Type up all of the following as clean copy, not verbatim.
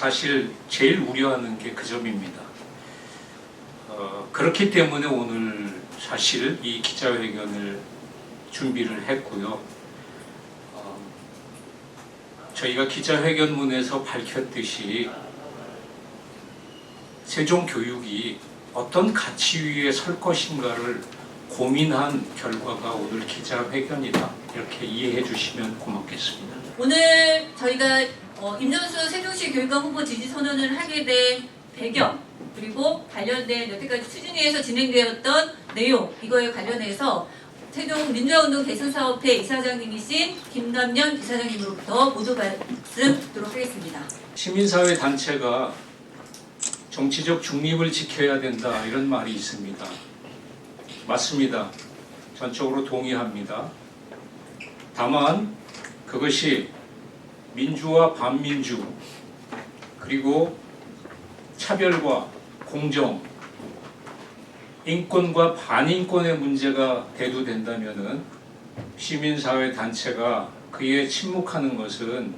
사실 제일 우려하는 게 그 점입니다. 그렇기 때문에 오늘 사실 이 기자회견을 준비를 했고요. 저희가 기자회견문에서 밝혔듯이 세종교육이 어떤 가치 위에 설 것인가를 고민한 결과가 오늘 기자회견이다. 이렇게 이해해 주시면 고맙겠습니다. 오늘 저희가 임전수 세종시 교육감 후보 지지 선언을 하게 된 배경, 그리고 관련된 여태까지 추진위에서 진행되었던 내용, 이거에 관련해서 세종 민주화운동 대선사업회 이사장님이신 김남년 이사장님으로부터 모두 말씀 듣도록 하겠습니다. 시민사회 단체가 정치적 중립을 지켜야 된다, 이런 말이 있습니다. 맞습니다. 전적으로 동의합니다. 다만 그것이 민주와 반민주, 그리고 차별과 공정, 인권과 반인권의 문제가 대두된다면은 시민사회 단체가 그에 침묵하는 것은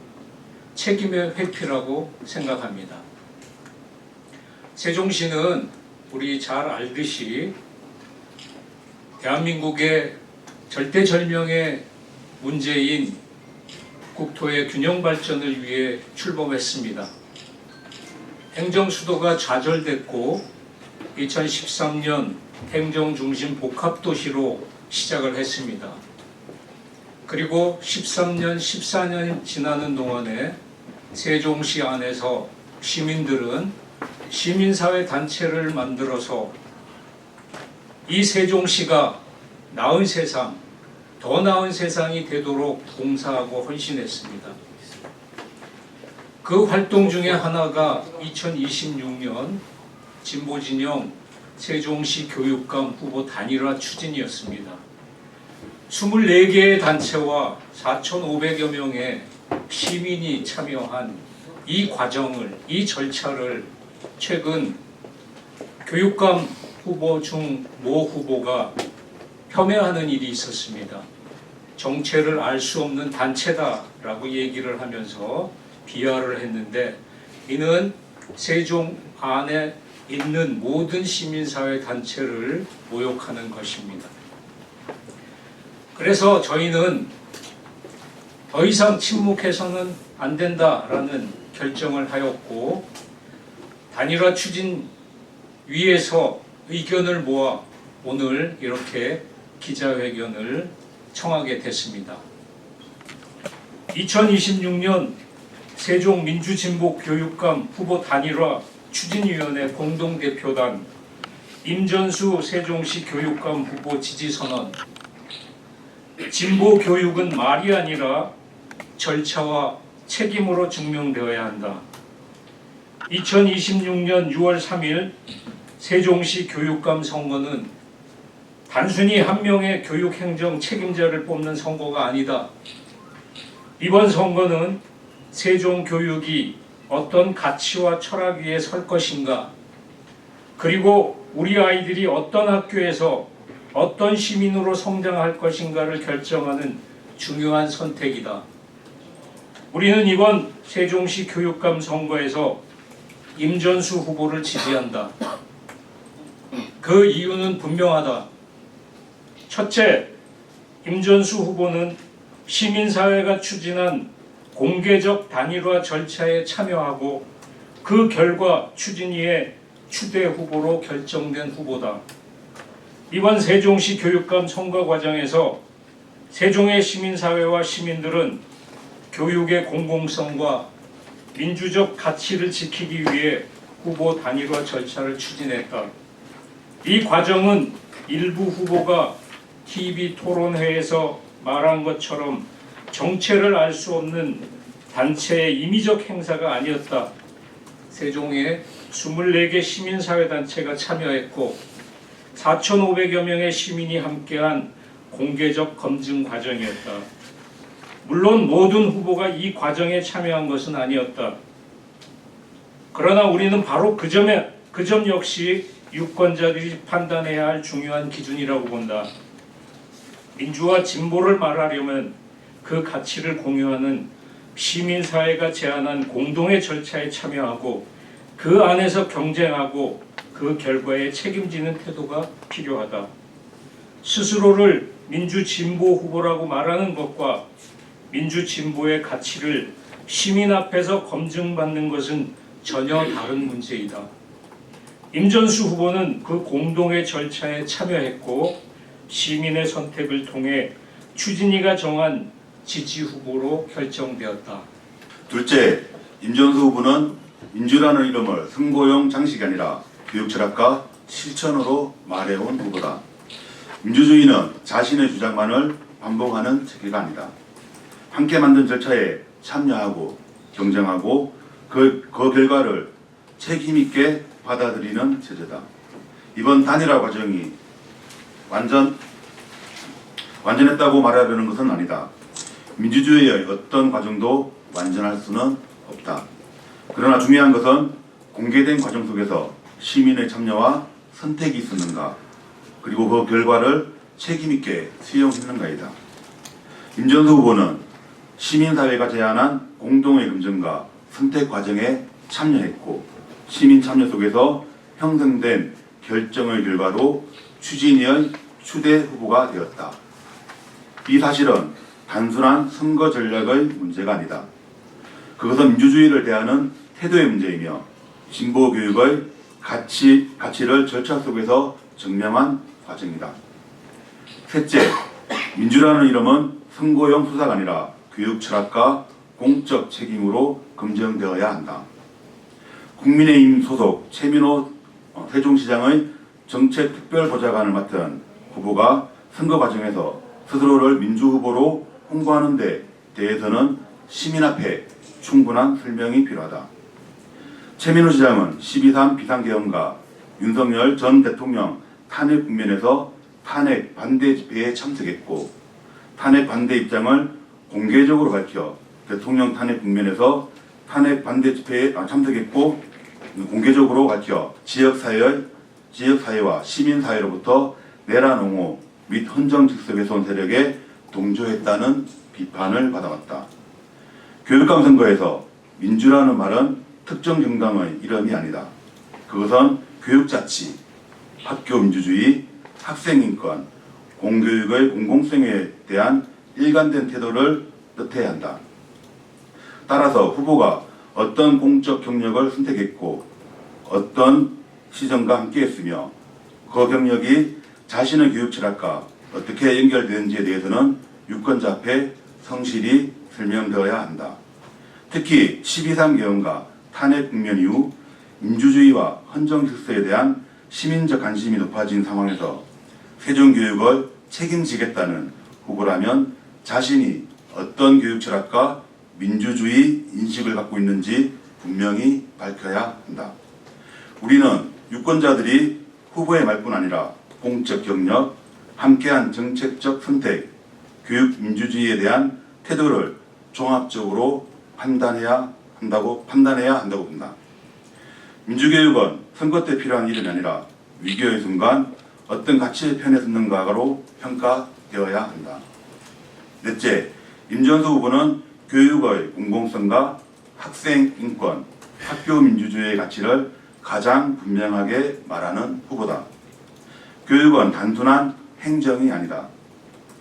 책임의 회피라고 생각합니다. 세종시는 우리 잘 알듯이 대한민국의 절대절명의 문제인 국토의 균형 발전을 위해 출범했습니다. 행정수도가 좌절됐고 2013년 행정중심 복합도시로 시작을 했습니다. 그리고 13년, 14년 지나는 동안에 세종시 안에서 시민들은 시민사회 단체를 만들어서 이 세종시가 나은 세상, 더 나은 세상이 되도록 봉사하고 헌신했습니다. 그 활동 중에 하나가 2026년 진보진영 세종시 교육감 후보 단일화 추진이었습니다. 24개의 단체와 4,500여 명의 시민이 참여한 이 과정을, 이 절차를 최근 교육감 후보 중 모 후보가 폄훼하는 일이 있었습니다. 정체를 알 수 없는 단체다라고 얘기를 하면서 비하를 했는데, 이는 세종 안에 있는 모든 시민사회 단체를 모욕하는 것입니다. 그래서 저희는 더 이상 침묵해서는 안 된다라는 결정을 하였고, 단일화 추진위에서 의견을 모아 오늘 이렇게 기자회견을 청하게 됐습니다. 2026년 세종민주진보교육감 후보 단일화 추진위원회 공동대표단 임전수 세종시 교육감 후보 지지선언. 진보교육은 말이 아니라 절차와 책임으로 증명되어야 한다. 2026년 6월 3일 세종시 교육감 선거는 단순히 한 명의 교육행정 책임자를 뽑는 선거가 아니다. 이번 선거는 세종교육이 어떤 가치와 철학 위에 설 것인가, 그리고 우리 아이들이 어떤 학교에서 어떤 시민으로 성장할 것인가를 결정하는 중요한 선택이다. 우리는 이번 세종시 교육감 선거에서 임전수 후보를 지지한다. 그 이유는 분명하다. 첫째, 임전수 후보는 시민사회가 추진한 공개적 단일화 절차에 참여하고 그 결과 추진위의 추대 후보로 결정된 후보다. 이번 세종시 교육감 선거 과정에서 세종의 시민사회와 시민들은 교육의 공공성과 민주적 가치를 지키기 위해 후보 단일화 절차를 추진했다. 이 과정은 일부 후보가 TV 토론회에서 말한 것처럼 정체를 알 수 없는 단체의 임의적 행사가 아니었다. 세종에 24개 시민사회단체가 참여했고 4,500여 명의 시민이 함께한 공개적 검증 과정이었다. 물론 모든 후보가 이 과정에 참여한 것은 아니었다. 그러나 우리는 바로 그 점 역시 유권자들이 판단해야 할 중요한 기준이라고 본다. 민주와 진보를 말하려면 그 가치를 공유하는 시민사회가 제안한 공동의 절차에 참여하고 그 안에서 경쟁하고 그 결과에 책임지는 태도가 필요하다. 스스로를 민주진보 후보라고 말하는 것과 민주진보의 가치를 시민 앞에서 검증받는 것은 전혀 다른 문제이다. 임전수 후보는 그 공동의 절차에 참여했고 시민의 선택을 통해 추진위가 정한 지지 후보로 결정되었다. 둘째, 임전수 후보는 민주라는 이름을 선거용 장식이 아니라 교육 철학과 실천으로 말해온 후보다. 민주주의는 자신의 주장만을 반복하는 체계가 아니다. 함께 만든 절차에 참여하고 경쟁하고 그 결과를 책임있게 받아들이는 체제다. 이번 단일화 과정이 완전했다고 말하려는 것은 아니다. 민주주의의 어떤 과정도 완전할 수는 없다. 그러나 중요한 것은 공개된 과정 속에서 시민의 참여와 선택이 있었는가, 그리고 그 결과를 책임있게 수용했는가이다. 임전수 후보는 시민사회가 제안한 공동의 검증과 선택 과정에 참여했고 시민 참여 속에서 형성된 결정의 결과로 추진위의 추대 후보가 되었다. 이 사실은 단순한 선거 전략의 문제가 아니다. 그것은 민주주의를 대하는 태도의 문제이며 진보 교육의 가치를 절차 속에서 증명한 과정이다. 셋째, 민주라는 이름은 선거용 수사가 아니라 교육 철학과 공적 책임으로 검증되어야 한다. 국민의힘 소속 최민호 세종시장의 정책특별보좌관을 맡은 후보가 선거 과정에서 스스로를 민주후보로 홍보하는 데 대해서는 시민 앞에 충분한 설명이 필요하다. 최민호 시장은 12.3 비상계엄과 윤석열 전 대통령 탄핵 국면에서 탄핵 반대 집회에 참석했고 탄핵 반대 입장을 공개적으로 밝혀 대통령 탄핵 국면에서 탄핵 반대 집회에 참석했고 공개적으로 밝혀 지역사회와 시민사회로부터 내란 옹호 및 헌정질서 훼손 세력에 동조했다는 비판을 받아왔다. 교육감 선거에서 민주라는 말은 특정 정당의 이름이 아니다. 그것은 교육자치, 학교 민주주의, 학생인권, 공교육의 공공성에 대한 일관된 태도를 뜻해야 한다. 따라서 후보가 어떤 공적 경력을 선택했고 어떤 시정과 함께했으며 그 경력이 자신의 교육 철학과 어떻게 연결되는지에 대해서는 유권자 앞에 성실히 설명되어야 한다. 특히 12.3 계엄과 탄핵 국면 이후 민주주의와 헌정 질서에 대한 시민적 관심이 높아진 상황에서 세종교육을 책임지겠다는 후보라면 자신이 어떤 교육 철학과 민주주의 인식을 갖고 있는지 분명히 밝혀야 한다. 우리는 유권자들이 후보의 말뿐 아니라 공적 경력, 함께한 정책적 선택, 교육 민주주의에 대한 태도를 종합적으로 판단해야 한다고 본다. 민주교육은 선거 때 필요한 일이 아니라 위기의 순간 어떤 가치의 편에 섰는가로 평가되어야 한다. 넷째, 임전수 후보는 교육의 공공성과 학생 인권, 학교 민주주의의 가치를 가장 분명하게 말하는 후보다. 교육은 단순한 행정이 아니다.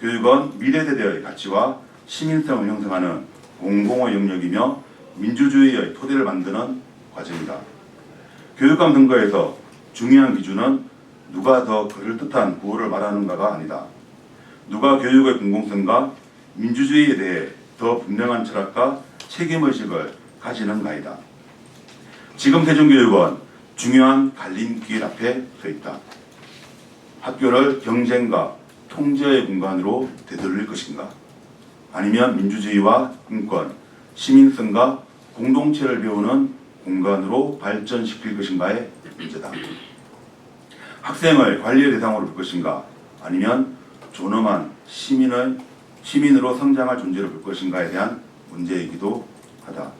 교육은 미래세대의 가치와 시민성을 형성하는 공공의 영역이며 민주주의의 토대를 만드는 과정이다. 교육감 선거에서 중요한 기준은 누가 더 그럴듯한 구호를 말하는가가 아니다. 누가 교육의 공공성과 민주주의에 대해 더 분명한 철학과 책임의식을 가지는가이다. 지금 세종교육은 중요한 갈림길 앞에 서 있다. 학교를 경쟁과 통제의 공간으로 되돌릴 것인가? 아니면 민주주의와 인권, 시민성과 공동체를 배우는 공간으로 발전시킬 것인가의 문제다. 학생을 관리의 대상으로 볼 것인가? 아니면 존엄한 시민으로 성장할 존재로 볼 것인가에 대한 문제이기도 하다.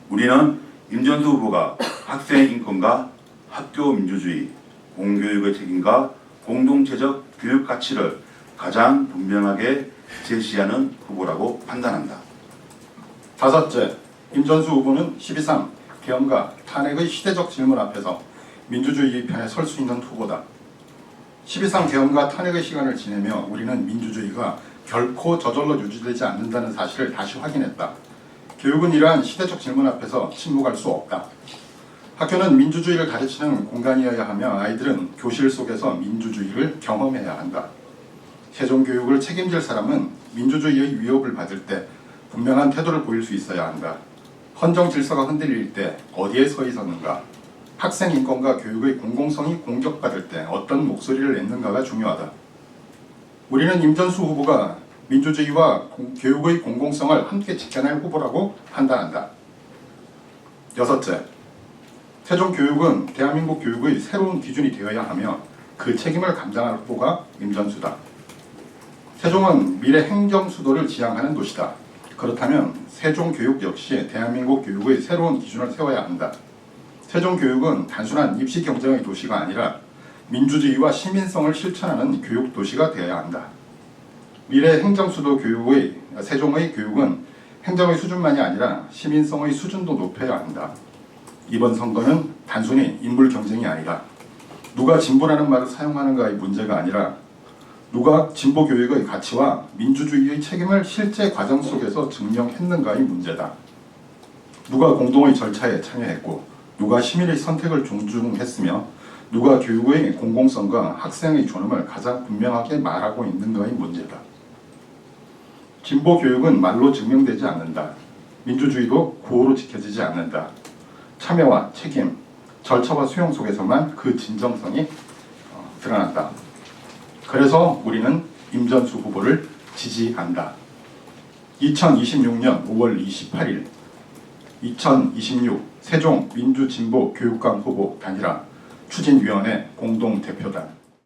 우리는 임전수 후보가 학생 인권과 학교 민주주의, 공교육의 책임과 공동체적 교육 가치를 가장 분명하게 제시하는 후보라고 판단한다. 다섯째, 임전수 후보는 12.3 개헌과 탄핵의 시대적 질문 앞에서 민주주의 편에 설 수 있는 후보다. 12.3 개헌과 탄핵의 시간을 지내며 우리는 민주주의가 결코 저절로 유지되지 않는다는 사실을 다시 확인했다. 교육은 이러한 시대적 질문 앞에서 침묵할 수 없다. 학교는 민주주의를 가르치는 공간이어야 하며 아이들은 교실 속에서 민주주의를 경험해야 한다. 세종교육을 책임질 사람은 민주주의의 위협을 받을 때 분명한 태도를 보일 수 있어야 한다. 헌정 질서가 흔들릴 때 어디에 서 있었는가? 학생 인권과 교육의 공공성이 공격받을 때 어떤 목소리를 냈는가가 중요하다. 우리는 임전수 후보가 민주주의와 교육의 공공성을 함께 지켜낼 후보라고 판단한다. 여섯째, 세종교육은 대한민국 교육의 새로운 기준이 되어야 하며 그 책임을 감당할 후보가 임전수다. 세종은 미래 행정 수도를 지향하는 도시다. 그렇다면 세종교육 역시 대한민국 교육의 새로운 기준을 세워야 한다. 세종교육은 단순한 입시 경쟁의 도시가 아니라 민주주의와 시민성을 실천하는 교육 도시가 되어야 한다. 미래 행정수도 교육의 세종의 교육은 행정의 수준만이 아니라 시민성의 수준도 높여야 한다. 이번 선거는 단순히 인물 경쟁이 아니라 누가 진보라는 말을 사용하는가의 문제가 아니라 누가 진보 교육의 가치와 민주주의의 책임을 실제 과정 속에서 증명했는가의 문제다. 누가 공동의 절차에 참여했고 누가 시민의 선택을 존중했으며 누가 교육의 공공성과 학생의 존엄을 가장 분명하게 말하고 있는가의 문제다. 진보 교육은 말로 증명되지 않는다. 민주주의도 구호로 지켜지지 않는다. 참여와 책임, 절차와 수용 속에서만 그 진정성이 드러난다. 그래서 우리는 임전수 후보를 지지한다. 2026년 5월 28일 2026 세종 민주진보 교육감 후보 단일화 추진위원회 공동대표단